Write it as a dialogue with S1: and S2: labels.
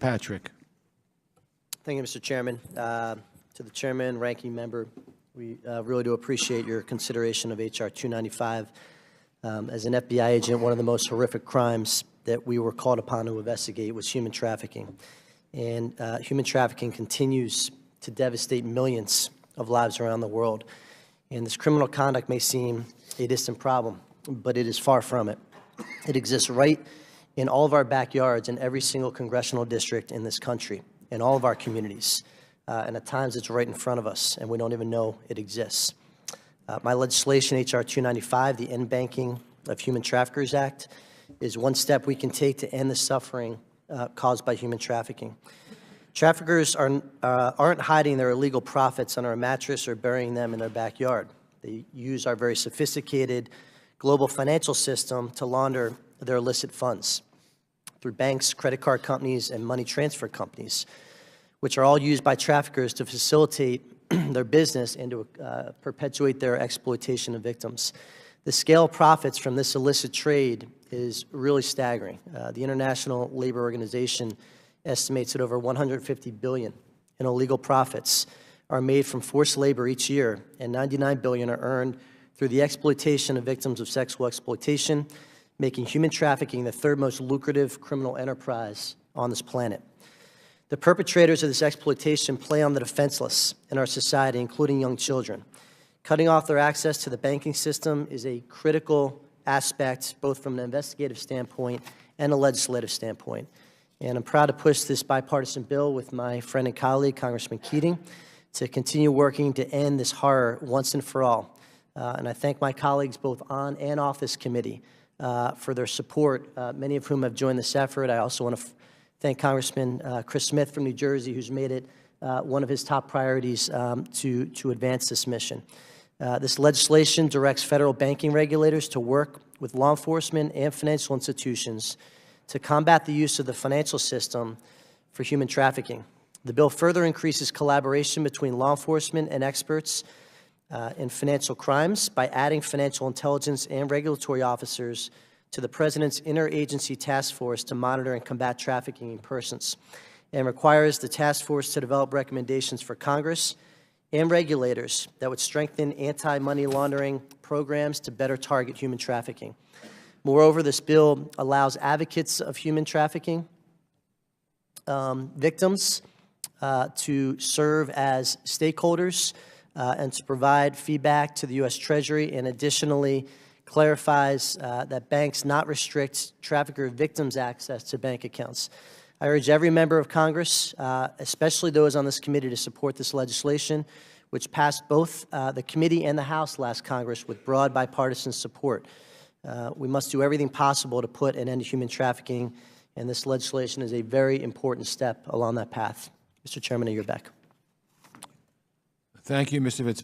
S1: Fitzpatrick.
S2: Thank you, Mr. Chairman. To the Chairman, Ranking Member, we really do appreciate your consideration of H.R. 295. As an FBI agent, one of the most horrific crimes that we were called upon to investigate was human trafficking. And human trafficking continues to devastate millions of lives around the world. And this criminal conduct may seem a distant problem, but it is far from it. It exists right in all of our backyards in every single congressional district in this country, in all of our communities. And at times it's right in front of us, and we don't even know it exists. My legislation, H.R. 295, the End Banking of Human Traffickers Act, is one step we can take to end the suffering caused by human trafficking. Traffickers aren't hiding their illegal profits under a mattress or burying them in their backyard. They use our very sophisticated global financial system to launder their illicit funds through banks, credit card companies, and money transfer companies, which are all used by traffickers to facilitate their business and to perpetuate their exploitation of victims. The scale of profits from this illicit trade is really staggering. The International Labor Organization estimates that over $150 billion in illegal profits are made from forced labor each year, and $99 billion are earned through the exploitation of victims of sexual exploitation, making human trafficking the third most lucrative criminal enterprise on this planet. The perpetrators of this exploitation play on the defenseless in our society, including young children. Cutting off their access to the banking system is a critical aspect, both from an investigative standpoint and a legislative standpoint. And I'm proud to push this bipartisan bill with my friend and colleague, Congressman Keating, to continue working to end this horror once and for all. And I thank my colleagues both on and off this committee for their support, many of whom have joined this effort. I also want to thank Congressman Chris Smith from New Jersey, who's made it one of his top priorities to advance this mission. This legislation directs federal banking regulators to work with law enforcement and financial institutions to combat the use of the financial system for human trafficking. The bill further increases collaboration between law enforcement and experts in financial crimes by adding financial intelligence and regulatory officers to the President's interagency task force to monitor and combat trafficking in persons, and requires the task force to develop recommendations for Congress and regulators that would strengthen anti-money laundering programs to better target human trafficking. Moreover, this bill allows advocates of human trafficking victims to serve as stakeholders and to provide feedback to the U.S. Treasury, and additionally clarifies that banks not restrict trafficker victims' access to bank accounts. I urge every member of Congress, especially those on this committee, to support this legislation, which passed both the committee and the House last Congress with broad bipartisan support. We must do everything possible to put an end to human trafficking, and this legislation is a very important step along that path. Mr. Chairman, I yield back.
S1: Thank you, Mr. Fitzpatrick.